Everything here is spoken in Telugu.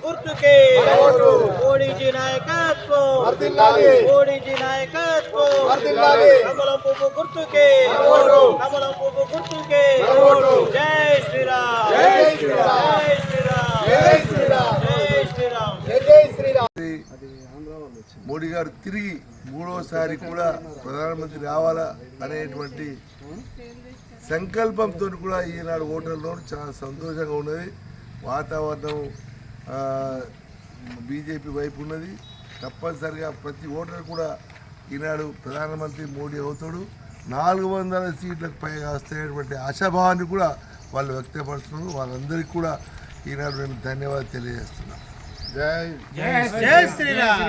గుర్తుకే మోడీజీ నాయకత్వం, మోడీజీ నాయకత్వం, కమలం పువ్వు గుర్తుకే, కమలం పువ్వు గుర్తుకే. జై శ్రీరామ్, జై శ్రీరామ్, జై శ్రీరామ్, జై శ్రీరామ్, జై శ్రీరామ్. మోడీ గారు తిరిగి మూడోసారి కూడా ప్రధానమంత్రి రావాలా అనేటువంటి సంకల్పంతో కూడా ఈనాడు ఓటర్లో చాలా సంతోషంగా ఉన్నది. వాతావరణం బీజేపీ వైపు ఉన్నది. తప్పనిసరిగా ప్రతి ఓటర్ కూడా ఈనాడు ప్రధానమంత్రి మోడీ అవుతాడు. 400 సీట్లకు పైగా వస్తున్నటువంటి ఆశాభావాన్ని కూడా వాళ్ళు వ్యక్తపరుస్తున్నారు. వాళ్ళందరికీ కూడా ఈనాడు నేను ధన్యవాదాలు తెలియజేస్తున్నాను. జై జై శ్రీరామ్.